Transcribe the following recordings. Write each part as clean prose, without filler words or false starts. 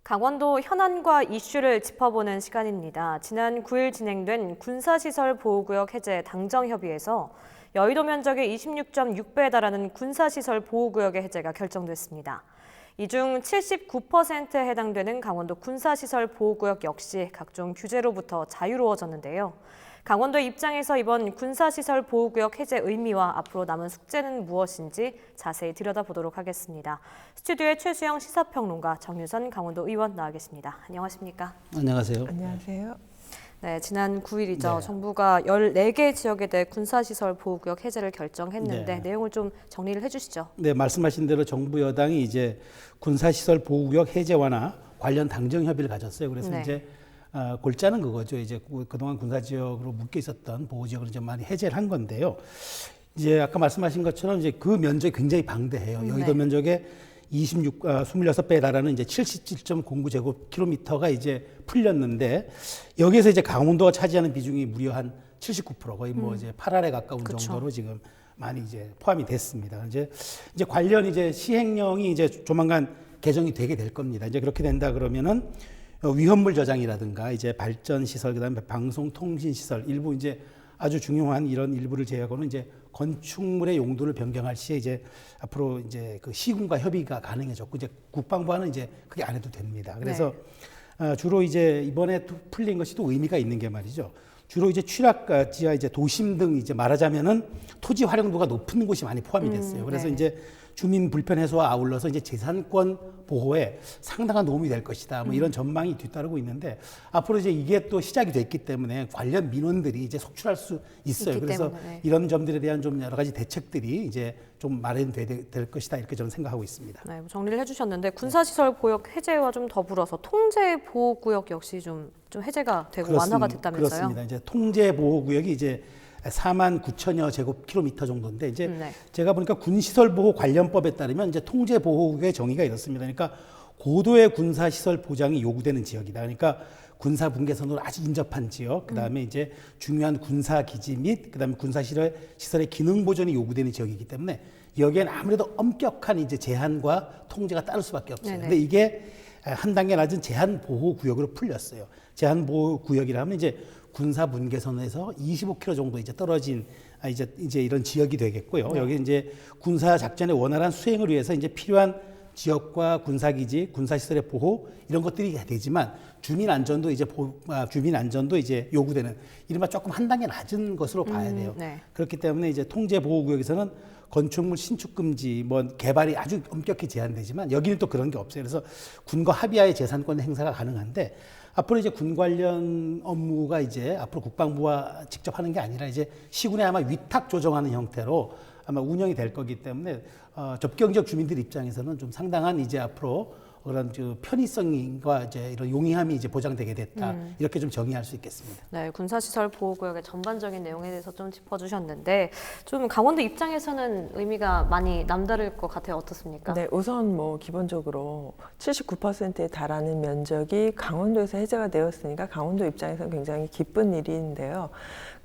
강원도 현안과 이슈를 짚어보는 시간입니다. 지난 9일 진행된 군사시설 보호구역 해제 당정협의회에서 여의도 면적의 26.6배에 달하는 군사시설 보호구역의 해제가 결정됐습니다. 이 중 79%에 해당되는 강원도 군사시설 보호구역 역시 각종 규제로부터 자유로워졌는데요. 강원도의 입장에서 이번 군사시설 보호구역 해제 의미와 앞으로 남은 숙제는 무엇인지 자세히 들여다보도록 하겠습니다. 스튜디오에 최수영 시사평론가, 정유선 강원도 의원 나와 계십니다. 안녕하십니까? 안녕하세요. 안녕하세요. 네, 지난 9일이죠. 네. 정부가 14개 지역에 대해 군사시설 보호구역 해제를 결정했는데 네. 내용을 좀 정리를 해주시죠. 네, 말씀하신 대로 정부 여당이 이제 군사시설 보호구역 해제 완화 관련 당정 협의를 가졌어요. 그래서 네. 이제 골자는 그거죠. 이제 그동안 군사지역으로 묶여 있었던 보호지역을 좀 많이 해제를 한 건데요. 이제 아까 말씀하신 것처럼 이제 그 면적이 굉장히 방대해요. 여의도 네. 면적의 26배에 달하는 이제 77.09제곱킬로미터가 이제 풀렸는데, 여기에서 이제 강원도가 차지하는 비중이 무려 한 79%, 거의 뭐 이제 8할에 가까운 그쵸. 정도로 지금 많이 이제 포함이 됐습니다. 이제 관련 이제 시행령이 이제 조만간 개정이 되게 될 겁니다. 이제 그렇게 된다 그러면은 위험물 저장이라든가 이제 발전 시설, 그다음에 방송 통신 시설, 일부 이제 아주 중요한 이런 일부를 제외하고는 이제 건축물의 용도를 변경할 시에 이제 앞으로 이제 그 시군과 협의가 가능해졌고, 이제 국방부와는 이제 그게 안 해도 됩니다. 그래서 주로 이제 이번에 또 풀린 것이 또 의미가 있는 게 말이죠. 주로 이제 취락 지하 이제 도심 등 이제 말하자면은 토지 활용도가 높은 곳이 많이 포함이 됐어요. 그래서 네. 이제 주민 불편 해소와 아울러서 이제 재산권 보호에 상당한 도움이 될 것이다. 뭐 이런 전망이 뒤따르고 있는데, 앞으로 이제 이게 또 시작이 됐기 때문에 관련 민원들이 이제 속출할 수 있어요. 그래서 때문에. 이런 점들에 대한 좀 여러 가지 대책들이 이제 좀 마련될 것이다, 이렇게 저는 생각하고 있습니다. 네, 정리를 해주셨는데 군사시설 보호구역 해제와 좀 더불어서 통제 보호구역 역시 좀 해제가 되고 완화가 됐다면서요? 그렇습니다. 이제 통제 보호구역이 이제 49,000여 제곱킬로미터 정도인데, 이제 네. 제가 보니까 군시설보호 관련법에 따르면 이제 통제 보호구역의 정의가 이렇습니다. 그러니까 고도의 군사시설 보장이 요구되는 지역이다. 그러니까 군사 분계선으로 아주 인접한 지역, 그다음에 이제 중요한 군사 기지 및 그다음에 군사시설의 기능 보존이 요구되는 지역이기 때문에 여기에는 아무래도 엄격한 이제 제한과 통제가 따를 수밖에 없어요. 네네. 근데 이게 한 단계 낮은 제한 보호 구역으로 풀렸어요. 제한 보호 구역이라면 이제 군사 분계선에서 25km 정도 이제 떨어진 이제 이런 지역이 되겠고요. 네. 여기 이제 군사 작전의 원활한 수행을 위해서 이제 필요한 지역과 군사기지, 군사시설의 보호 이런 것들이 되지만 주민 안전도 이제 요구되는 이른바 조금 한 단계 낮은 것으로 봐야 돼요. 네. 그렇기 때문에 이제 통제 보호 구역에서는 건축물 신축 금지, 뭐 개발이 아주 엄격히 제한되지만 여기는 또 그런 게 없어요. 그래서 군과 합의하에 재산권 행사가 가능한데, 앞으로 이제 군 관련 업무가 이제 앞으로 국방부와 직접 하는 게 아니라 이제 시군에 아마 위탁 조정하는 형태로 아마 운영이 될 거기 때문에 접경지역 주민들 입장에서는 좀 상당한 이제 앞으로 그런 편의성과 이제 이런 용이함이 이제 보장되게 됐다, 이렇게 좀 정의할 수 있겠습니다. 네, 군사시설 보호구역의 전반적인 내용에 대해서 좀 짚어주셨는데 좀 강원도 입장에서는 의미가 많이 남다를 것 같아요. 어떻습니까? 네, 우선 뭐 기본적으로 79%에 달하는 면적이 강원도에서 해제가 되었으니까 강원도 입장에서는 굉장히 기쁜 일인데요.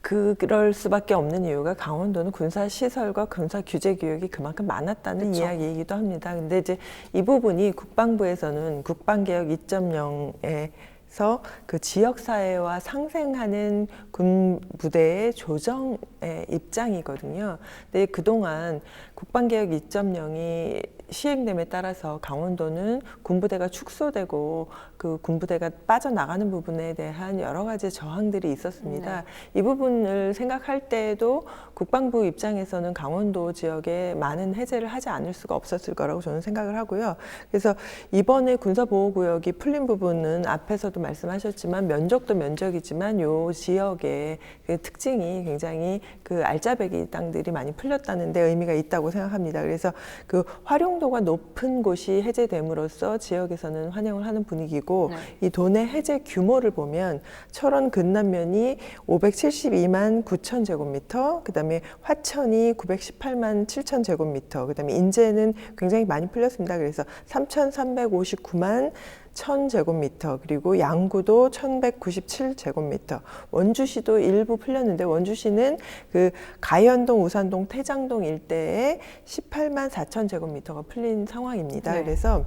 그럴 수밖에 없는 이유가 강원도는 군사시설과 군사규제구역이 그만큼 많았다는 그쵸. 이야기이기도 합니다. 근데 이제 이 부분이 국방부에서는 국방개혁 2.0에서 그 지역사회와 상생하는 군 부대의 조정의 입장이거든요. 근데 그동안 국방개혁 2.0이 시행됨에 따라서 강원도는 군부대가 축소되고 그 군부대가 빠져나가는 부분에 대한 여러 가지 저항들이 있었습니다. 이 부분을 생각할 때에도 국방부 입장에서는 강원도 지역에 많은 해제를 하지 않을 수가 없었을 거라고 저는 생각을 하고요. 그래서 이번에 군사보호구역이 풀린 부분은 앞에서도 말씀하셨지만 면적도 면적이지만 요 지역의 그 특징이 굉장히 그 알짜배기 땅들이 많이 풀렸다는 데 의미가 있다고 생각합니다. 그래서 그 활용도가 높은 곳이 해제됨으로써 지역에서는 환영을 하는 분위기고, 이 도내 해제 규모를 보면 철원 근남면이 572만 9천 제곱미터, 그다음에 화천이 918만 7천 제곱미터, 그다음에 인제는 굉장히 많이 풀렸습니다. 그래서 3,359만 1000제곱미터, 그리고 양구도 1197제곱미터, 원주시도 일부 풀렸는데 원주시는 그 가현동, 우산동, 태장동 일대에 18만 4천 제곱미터가 풀린 상황입니다. 네. 그래서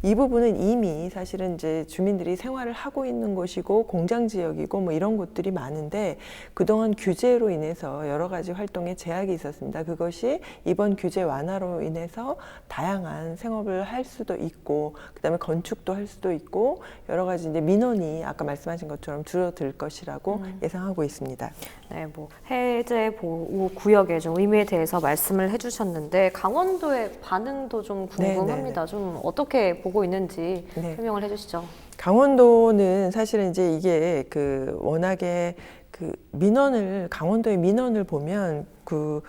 이 부분은 이미 사실은 이제 주민들이 생활을 하고 있는 곳이고 공장 지역이고 뭐 이런 곳들이 많은데 그동안 규제로 인해서 여러 가지 활동에 제약이 있었습니다. 그것이 이번 규제 완화로 인해서 다양한 생업을 할 수도 있고 그다음에 건축도 할 수도 있고 여러 가지 이제 민원이 아까 말씀하신 것처럼 줄어들 것이라고 예상하고 있습니다. 네, 뭐 해제 보호 구역의 좀 의미에 대해서 말씀을 해주셨는데 강원도의 반응도 좀 궁금합니다. 좀 어떻게 보고 있는지 네. 설명을 해주시죠. 강원도는 사실은 이제 이게 그 워낙에 그 민원을 강원도의 민원을 보면 그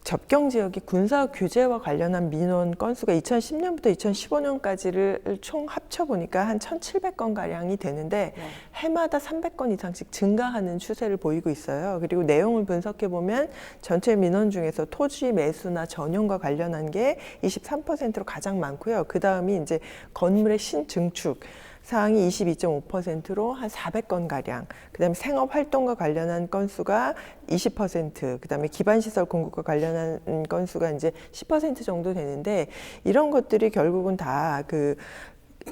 접경 지역이 군사 규제와 관련한 민원 건수가 2010년부터 2015년까지를 총 합쳐 보니까 한 1,700건 가량이 되는데 해마다 300건 이상씩 증가하는 추세를 보이고 있어요. 그리고 내용을 분석해 보면 전체 민원 중에서 토지 매수나 전용과 관련한 게 23%로 가장 많고요. 그 다음이 이제 건물의 신증축 사항이 22.5%로 한 400건 가량, 그다음에 생업 활동과 관련한 건수가 20%, 그다음에 기반시설 공급과 관련한 건수가 이제 10% 정도 되는데 이런 것들이 결국은 다 그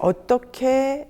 어떻게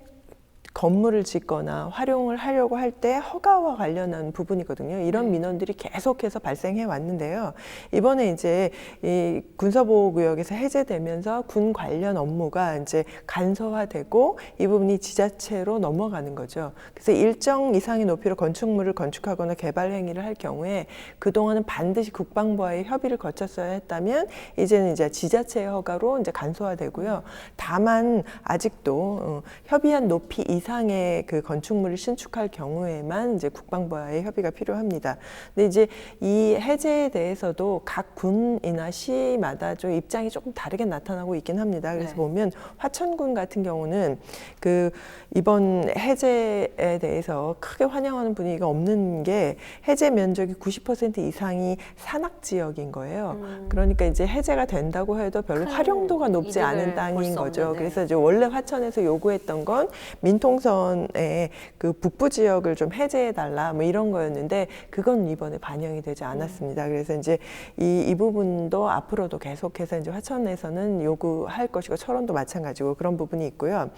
건물을 짓거나 활용을 하려고 할 때 허가와 관련한 부분이거든요. 이런 민원들이 계속해서 발생해 왔는데요. 이번에 이제 이 군사보호구역에서 해제되면서 군 관련 업무가 이제 간소화되고 이 부분이 지자체로 넘어가는 거죠. 그래서 일정 이상의 높이로 건축물을 건축하거나 개발 행위를 할 경우에 그동안은 반드시 국방부와의 협의를 거쳤어야 했다면 이제는 이제 지자체의 허가로 이제 간소화되고요. 다만 아직도 협의한 높이 이상의 그 건축물을 신축할 경우에만 이제 국방부와의 협의가 필요합니다. 근데 이제 이 해제에 대해서도 각 군이나 시마다 좀 입장이 조금 다르게 나타나고 있긴 합니다. 그래서 네. 보면 화천군 같은 경우는 그 이번 해제에 대해서 크게 환영하는 분위기가 없는 게 해제 면적이 90% 이상이 산악 지역인 거예요. 그러니까 이제 해제가 된다고 해도 별로 큰 활용도가 높지 이득을 않은 볼 땅인 수 거죠. 없는, 네. 그래서 이제 원래 화천에서 요구했던 건 민통선의 그 북부 지역을 좀 해제해달라 뭐 이런 거였는데 그건 이번에 반영이 되지 않았습니다. 그래서 이제 이 부분도 앞으로도 계속해서 이제 화천에서는 요구할 것이고 철원도 마찬가지고 그런 부분이 있고요.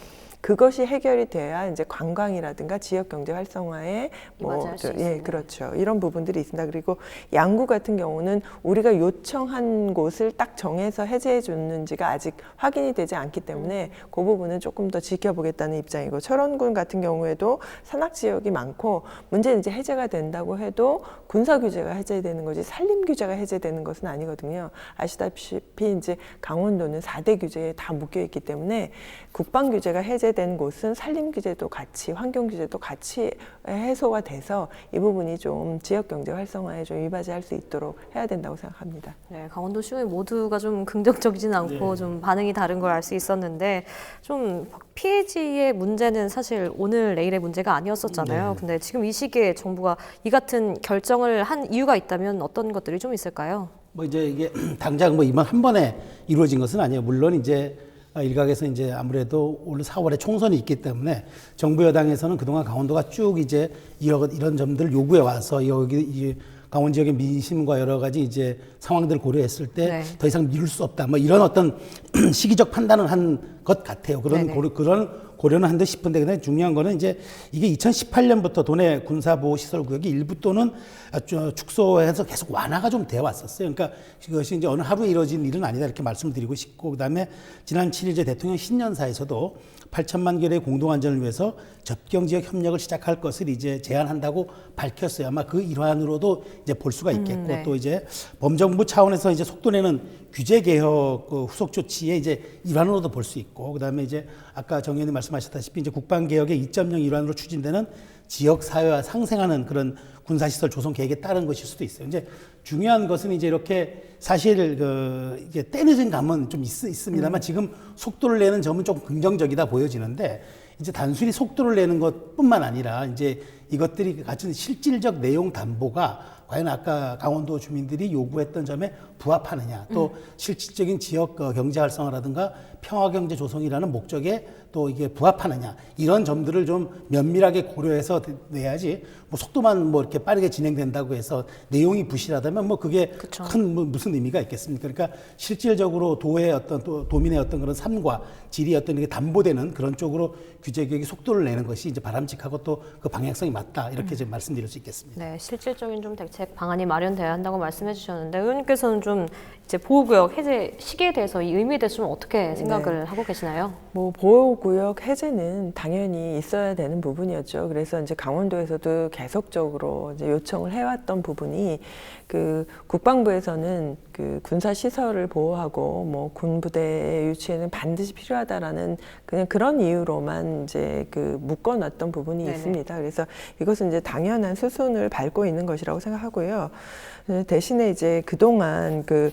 그것이 해결이 돼야 이제 관광이라든가 지역 경제 활성화에 맞아할 수 있습니다. 그렇죠. 이런 부분들이 있습니다. 그리고 양구 같은 경우는 우리가 요청한 곳을 딱 정해서 해제해 줬는지가 아직 확인이 되지 않기 때문에 그 부분은 조금 더 지켜보겠다는 입장이고 철원군 같은 경우에도 산악 지역이 많고 문제는 이제 해제가 된다고 해도 군사 규제가 해제되는 거지 산림 규제가 해제되는 것은 아니거든요. 아시다시피 이제 강원도는 4대 규제에 다 묶여 있기 때문에 국방 규제가 해제된 곳은 산림 규제도 같이 환경 규제도 같이 해소가 돼서 이 부분이 좀 지역 경제 활성화에 좀 이바지할 수 있도록 해야 된다고 생각합니다. 네, 강원도 시민 모두가 좀 긍정적이진 않고 좀 반응이 다른 걸 알 수 있었는데 좀 피해지의 문제는 사실 오늘 내일의 문제가 아니었었잖아요. 근데 지금 이 시기에 정부가 이 같은 결정을 한 이유가 있다면 어떤 것들이 좀 있을까요? 뭐 이제 이게 당장 뭐 이번 한 번에 이루어진 것은 아니에요. 물론 이제 일각에서 이제 아무래도 올 4월에 총선이 있기 때문에 정부 여당에서는 그동안 강원도가 쭉 이제 이런 점들을 요구해 와서 여기 이 강원 지역의 민심과 여러 가지 이제 상황들을 고려했을 때 더 이상 미룰 수 없다. 뭐 이런 어떤 시기적 판단을 한 것 같아요. 그런 고려는 한 듯 싶은데 근데 중요한 거는 이제 이게 2018년부터 도내 군사보호시설구역이 일부 또는 축소해서 계속 완화가 좀 되어 왔었어요. 그러니까 그것이 이제 어느 하루에 이루어진 일은 아니다 이렇게 말씀을 드리고 싶고 그다음에 지난 7일 대통령 신년사에서도 8천만 개의 공동안전을 위해서 접경지역 협력을 시작할 것을 이제 제안한다고 밝혔어요. 아마 그 일환으로도 이제 볼 수가 있겠고 네. 또 이제 범정부 차원에서 이제 속도내는 규제 개혁 후속 조치의 이제 일환으로도 볼 수 있고 그다음에 이제 아까 정 의원님 말씀하셨다시피 이제 국방 개혁의 2.0 일환으로 추진되는 지역 사회화 상생하는 그런 군사시설 조성 계획에 따른 것일 수도 있어요. 이제 중요한 것은 이제 이렇게 사실 이게 때늦은 감은 좀 있습니다만 지금 속도를 내는 점은 좀 긍정적이다 보여지는데 이제 단순히 속도를 내는 것뿐만 아니라 이제 이것들이 갖춘 실질적 내용 담보가 과연 아까 강원도 주민들이 요구했던 점에 부합하느냐, 또 실질적인 지역 경제 활성화라든가 평화 경제 조성이라는 목적에 또 이게 부합하느냐, 이런 점들을 좀 면밀하게 고려해서 내야지 뭐 속도만 뭐 이렇게 빠르게 진행된다고 해서 내용이 부실하다면 뭐 그게 큰 뭐 무슨 의미가 있겠습니까? 그러니까 실질적으로 도의 어떤 또 도민의 어떤 그런 삶과 질이 어떤 이게 담보되는 그런 쪽으로 규제 개혁이 속도를 내는 것이 이제 바람직하고 또 그 방향성이 맞다, 이렇게 좀 말씀드릴 수 있겠습니다. 네, 실질적인 좀 대책 방안이 마련돼야 한다고 말씀해 주셨는데, 의원님께서는 좀 이제 보호구역 해제 시기에 대해서 이 의미에 대해서 좀 어떻게 생각을 하고 계시나요? 뭐 보호구역 해제는 당연히 있어야 되는 부분이었죠. 그래서 이제 강원도에서도 계속적으로 이제 요청을 해왔던 부분이, 그 국방부에서는 그 군사 시설을 보호하고 뭐 군부대의 유치에는 반드시 필요하다라는 그냥 그런 이유로만 이제 그 묶어놨던 부분이 네네. 있습니다. 그래서 이것은 이제 당연한 수순을 밟고 있는 것이라고 생각하고요. 대신에 이제 그동안 그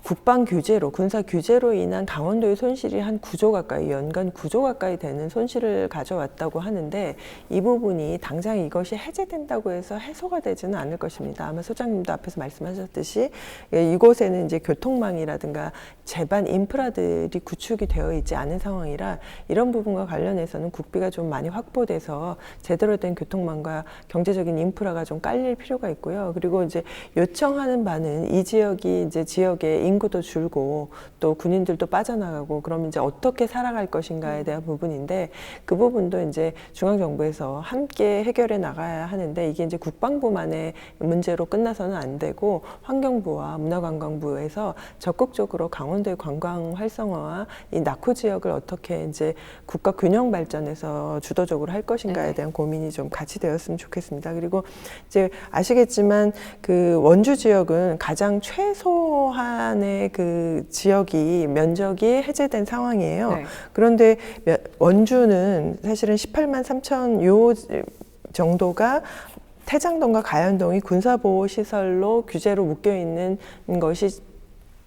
국방 규제로, 군사 규제로 인한 강원도의 손실이 한 9조 가까이, 연간 9조 가까이 되는 손실을 가져왔다고 하는데, 이 부분이 당장 이것이 해제된다고 해서 해소가 되지는 않을 것입니다. 아마 소장님도 앞에서 말씀하셨듯이 이곳에는 이제 교통망이라든가 제반 인프라들이 구축이 되어 있지 않은 상황이라, 이런 부분과 관련해서는 국비가 좀 많이 확보돼서 제대로 된 교통망과 경제적인 인프라가 좀 깔릴 필요가 있고요. 그리고 이제 요청하는 바는 이 지역이 이제 지역의 인구도 줄고 또 군인들도 빠져나가고, 그럼 이제 어떻게 살아갈 것인가에 대한 부분인데, 그 부분도 이제 중앙정부에서 함께 해결해 나가야 하는데, 이게 이제 국방부만의 문제로 끝나서는 안 되고 환경부와 문화관광부에서 적극적으로 강원도의 관광 활성화와 이 낙후 지역을 어떻게 이제 국가 균형 발전에서 주도적으로 할 것인가에 대한 고민이 좀 같이 되었으면 좋겠습니다. 그리고 이제 아시겠지만 그 원주 지역은 가장 최소한의 그 지역이 면적이 해제된 상황이에요. 네. 그런데 원주는 사실은 18만 3천 요 정도가 태장동과 가연동이 군사보호시설로 규제로 묶여 있는 것이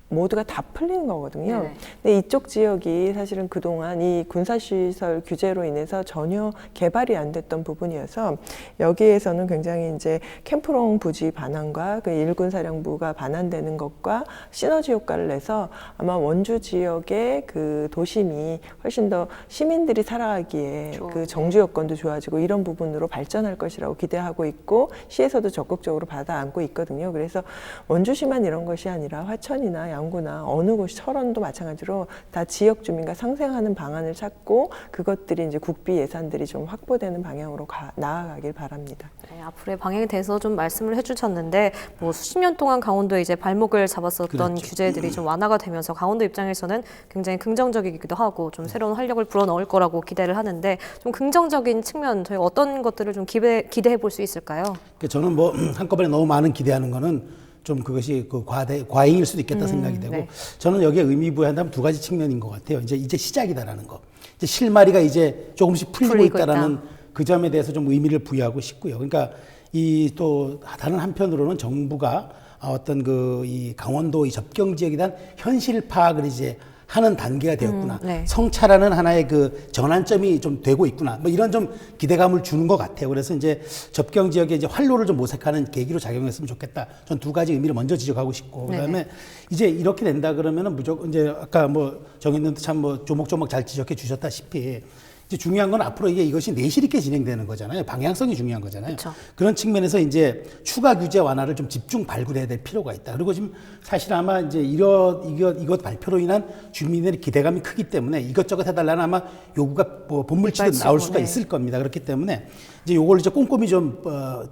모두가 다 풀리는 거거든요. 네네. 근데 이쪽 지역이 사실은 그동안 이 군사시설 규제로 인해서 전혀 개발이 안 됐던 부분이어서, 여기에서는 굉장히 이제 캠프롱 부지 반환과 그 일군사령부가 반환되는 것과 시너지 효과를 내서 아마 원주 지역의 그 도심이 훨씬 더 시민들이 살아가기에 그 정주 여건도 좋아지고 이런 부분으로 발전할 것이라고 기대하고 있고, 시에서도 적극적으로 받아 안고 있거든요. 그래서 원주시만 이런 것이 아니라 화천이나 양구나 어느 곳이, 철원도 마찬가지로 다 지역 주민과 상생하는 방안을 찾고, 그것들이 이제 국비 예산들이 좀 확보되는 방향으로 나아가길 바랍니다. 네, 앞으로의 방향에 대해서 좀 말씀을 해주셨는데, 뭐 수십 년 동안 강원도에 이제 발목을 잡았었던 그렇죠. 규제들이 좀 완화가 되면서 강원도 입장에서는 굉장히 긍정적이기도 하고 좀 새로운 활력을 불어넣을 거라고 기대를 하는데, 좀 긍정적인 측면 저희가 어떤 것들을 좀 기대해 볼 수 있을까요? 저는 뭐 한꺼번에 너무 많은 기대하는 거는 좀 그것이 그 과잉일 수도 있겠다 생각이 되고, 네. 저는 여기에 의미 부여한다면 두 가지 측면인 것 같아요. 이제 시작이다라는 거. 이제 실마리가 이제 조금씩 풀리고 있다라는 그 점에 대해서 좀 의미를 부여하고 싶고요. 그러니까 이 또 다른 한편으로는 정부가 어떤 그 이 강원도 이 접경 지역에 대한 현실 파악을 이제 하는 단계가 되었구나. 네. 성찰하는 하나의 그 전환점이 좀 되고 있구나. 뭐 이런 좀 기대감을 주는 것 같아요. 그래서 이제 접경 지역에 이제 활로를 좀 모색하는 계기로 작용했으면 좋겠다. 전 두 가지 의미를 먼저 지적하고 싶고, 그다음에 네네. 이제 이렇게 된다 그러면은 무조건 이제 아까 뭐 정의님도 참 뭐 조목조목 잘 지적해 주셨다시피, 이제 중요한 건 앞으로 이것이 내실 있게 진행되는 거잖아요. 방향성이 중요한 거잖아요. 그쵸. 그런 측면에서 이제 추가 규제 완화를 좀 집중 발굴해야 될 필요가 있다. 그리고 지금 사실 아마 이제 이것 발표로 인한 주민들의 기대감이 크기 때문에 이것저것 해달라는 아마 요구가 뭐 본물치듯 나올 수가 네. 있을 겁니다. 그렇기 때문에 이제 요걸 이제 꼼꼼히 좀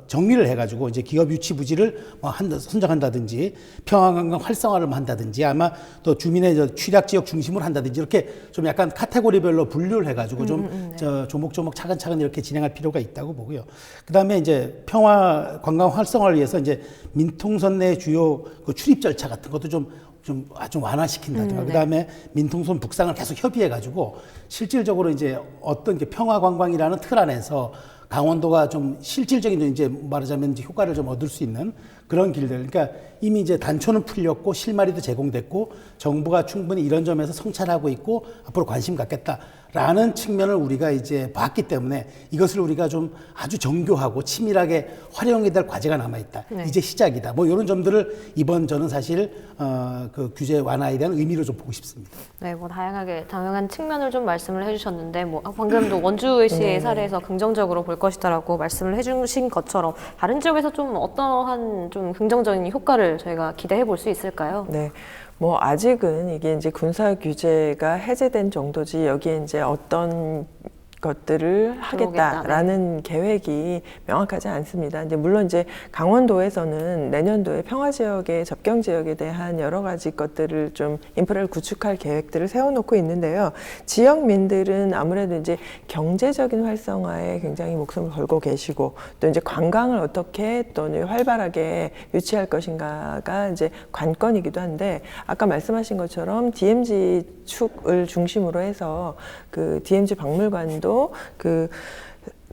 정리를 해가지고 이제 기업 유치 부지를 뭐 선정한다든지 평화관광 활성화를 한다든지, 아마 또 주민의 취약 지역 중심으로 한다든지, 이렇게 좀 약간 카테고리별로 분류를 해가지고 좀 조목조목 차근차근 이렇게 진행할 필요가 있다고 보고요. 그 다음에 이제 평화 관광 활성화를 위해서 이제 민통선 내 주요 그 출입 절차 같은 것도 좀 완화시킨다든가, 그 다음에 민통선 북상을 계속 협의해가지고 실질적으로 이제 어떤 게 평화 관광이라는 틀 안에서 강원도가 좀 실질적인 이제 말하자면 이제 효과를 좀 얻을 수 있는 그런 길들. 그러니까 이미 이제 단초는 풀렸고 실마리도 제공됐고 정부가 충분히 이런 점에서 성찰하고 있고 앞으로 관심 갖겠다라는 측면을 우리가 이제 봤기 때문에 이것을 우리가 좀 아주 정교하고 치밀하게 활용해야 될 과제가 남아있다. 네. 이제 시작이다. 뭐 이런 점들을 이번 저는 사실 그 규제 완화에 대한 의미로 좀 보고 싶습니다. 네, 뭐 다양한 측면을 좀 말씀을 해주셨는데, 뭐 방금도 원주시의 사례에서 긍정적으로 볼 것이다라고 말씀을 해주신 것처럼 다른 지역에서 좀 어떠한 좀 긍정적인 효과를 저희가 기대해 볼 수 있을까요? 네. 뭐 아직은 이게 이제 군사 규제가 해제된 정도지 여기에 이제 어떤 것들을 하겠다라는 계획이 명확하지 않습니다. 이제 물론 이제 강원도에서는 내년도에 평화 지역의 접경 지역에 대한 여러 가지 것들을 좀 인프라를 구축할 계획들을 세워놓고 있는데요. 지역민들은 아무래도 이제 경제적인 활성화에 굉장히 목숨을 걸고 계시고 또 이제 관광을 어떻게 또 활발하게 유치할 것인가가 이제 관건이기도 한데 아까 말씀하신 것처럼 DMZ 축을 중심으로 해서 그 DMZ 박물관도 그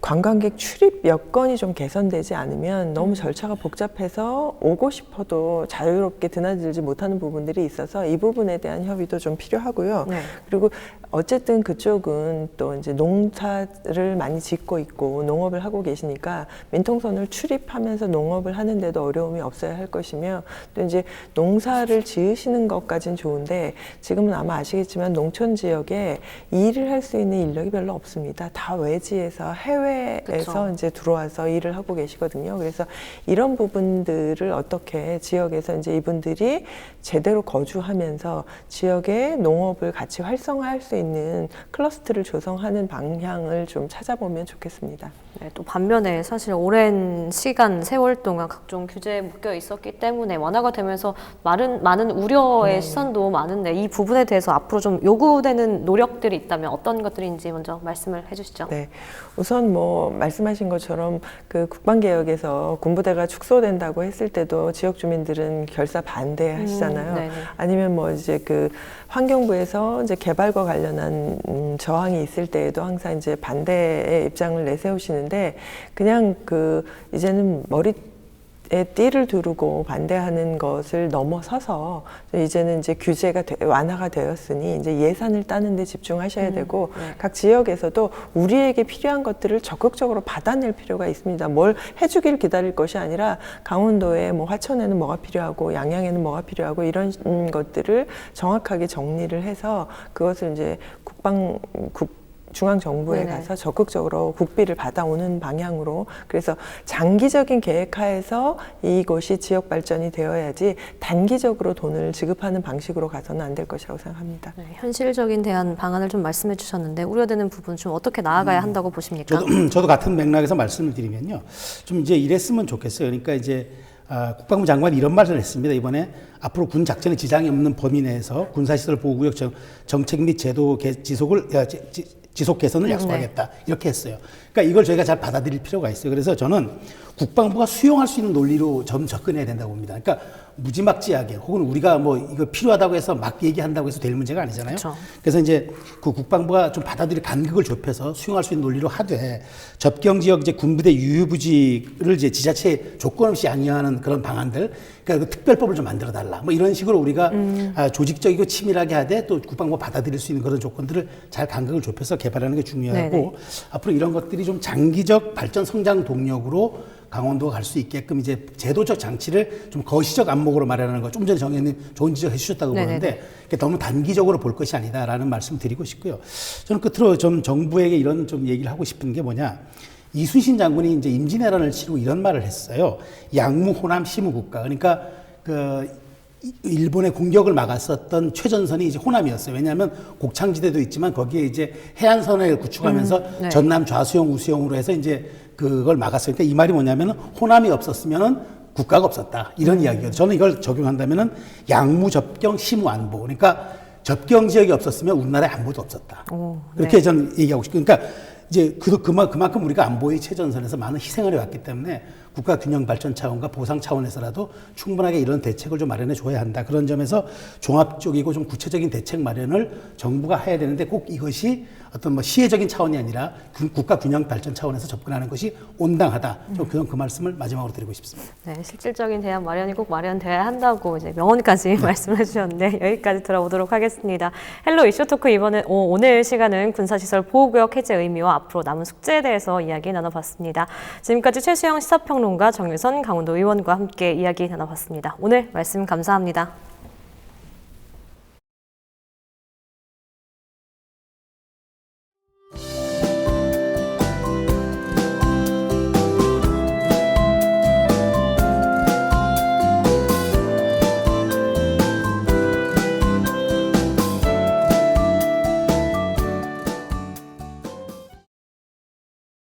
관광객 출입 여건이 좀 개선되지 않으면 너무 절차가 복잡해서 오고 싶어도 자유롭게 드나들지 못하는 부분들이 있어서 이 부분에 대한 협의도 좀 필요하고요. 네. 그리고 어쨌든 그쪽은 또 이제 농사를 많이 짓고 있고 농업을 하고 계시니까 민통선을 출입하면서 농업을 하는데도 어려움이 없어야 할 것이며 또 이제 농사를 지으시는 것까진 좋은데 지금은 아마 아시겠지만 농촌 지역에 일을 할 수 있는 인력이 별로 없습니다. 다 외지에서 해외에서 그쵸. 이제 들어와서 일을 하고 계시거든요. 그래서 이런 부분들을 어떻게 지역에서 이제 이분들이 제대로 거주하면서 지역의 농업을 같이 활성화할 수 있는 클러스터를 조성하는 방향을 좀 찾아보면 좋겠습니다. 네, 또 반면에 사실 오랜 시간, 세월 동안 각종 규제에 묶여 있었기 때문에 완화가 되면서 많은 우려의 시선도 많은데 이 부분에 대해서 앞으로 좀 요구되는 노력들이 있다면 어떤 것들인지 먼저 말씀을 해주시죠. 네, 우선 뭐 말씀하신 것처럼 그 국방개혁에서 군부대가 축소된다고 했을 때도 지역 주민들은 결사 반대하시잖아요. 네네. 아니면 뭐 이제 그 환경부에서 이제 개발과 관련한 저항이 있을 때에도 항상 이제 반대의 입장을 내세우시는데 그냥 그 이제는 머리에 띠를 두르고 반대하는 것을 넘어서서 이제는 이제 규제가 완화가 되었으니 이제 예산을 따는 데 집중하셔야 되고 네. 각 지역에서도 우리에게 필요한 것들을 적극적으로 받아낼 필요가 있습니다. 뭘 해주길 기다릴 것이 아니라 강원도에 뭐 화천에는 뭐가 필요하고 양양에는 뭐가 필요하고 이런 것들을 정확하게 정리를 해서 그것을 이제 중앙정부에 네네. 가서 적극적으로 국비를 받아오는 방향으로 그래서 장기적인 계획하에서 이곳이 지역 발전이 되어야지 단기적으로 돈을 지급하는 방식으로 가서는 안 될 것이라고 생각합니다. 네, 현실적인 대안 방안을 좀 말씀해 주셨는데 우려되는 부분 좀 어떻게 나아가야 한다고 보십니까? 저도 같은 맥락에서 말씀을 드리면요. 좀 이제 이랬으면 좋겠어요. 그러니까 이제 국방부 장관이 이런 말을 했습니다. 이번에 앞으로 군 작전에 지장이 없는 범위 내에서 군사시설 보호구역 정책 및 제도 지속 개선을 약속하겠다. 이렇게 했어요. 그러니까 이걸 저희가 잘 받아들일 필요가 있어요. 그래서 저는 국방부가 수용할 수 있는 논리로 접근해야 된다고 봅니다. 그러니까 무지막지하게 혹은 우리가 뭐 이거 필요하다고 해서 막 얘기한다고 해서 될 문제가 아니잖아요. 그쵸. 그래서 이제 그 국방부가 좀 받아들일 간격을 좁혀서 수용할 수 있는 논리로 하되 접경 지역 이제 군부대 유휴부지를 이제 지자체에 조건 없이 양해하는 그런 방안들, 그러니까 그 특별법을 좀 만들어 달라. 뭐 이런 식으로 우리가 조직적이고 치밀하게 하되 또 국방부가 받아들일 수 있는 그런 조건들을 잘 간격을 좁혀서 개발하는 게 중요하고 네네. 앞으로 이런 것들이 좀 장기적 발전 성장 동력으로 강원도가 갈 수 있게끔 이제 제도적 장치를 좀 거시적 안목으로 마련하는 거 좀 전에 정 의원님 좋은 지적 해주셨다고 보는데 너무 단기적으로 볼 것이 아니다라는 말씀 드리고 싶고요. 저는 끝으로 좀 정부에게 이런 좀 얘기를 하고 싶은 게 뭐냐. 이순신 장군이 이제 임진왜란을 치르고 이런 말을 했어요. 양무 호남 시무 국가. 그러니까 그 일본의 공격을 막았었던 최전선이 이제 호남이었어요. 왜냐하면 곡창지대도 있지만 거기에 이제 해안선을 구축하면서 네. 전남 좌수영 우수영으로 해서 이제 그걸 막았어요. 그러니까 이 말이 뭐냐면은 호남이 없었으면은 국가가 없었다. 이런 이야기예요. 저는 이걸 적용한다면은 양무 접경 시무 안보. 그러니까 접경 지역이 없었으면 우리나라에 안보도 없었다. 그렇게 네. 저는 얘기하고 싶어요. 그러니까 이제 그만큼 우리가 안보의 최전선에서 많은 희생을 해왔기 때문에 국가 균형 발전 차원과 보상 차원에서라도 충분하게 이런 대책을 좀 마련해 줘야 한다. 그런 점에서 종합적이고 좀 구체적인 대책 마련을 정부가 해야 되는데 꼭 이것이 어떤 뭐 시혜적인 차원이 아니라 국가 균형 발전 차원에서 접근하는 것이 온당하다. 좀 그 말씀을 마지막으로 드리고 싶습니다. 네, 실질적인 대안 마련이 꼭 마련돼야 한다고 이제 명언까지 말씀해 주셨는데 여기까지 들어보도록 하겠습니다. 헬로 이슈 토크 오늘 시간은 군사시설 보호구역 해제 의미와 앞으로 남은 숙제에 대해서 이야기 나눠봤습니다. 지금까지 최수영 시사평론가, 정유선 강원도 의원과 함께 이야기 나눠봤습니다. 오늘 말씀 감사합니다.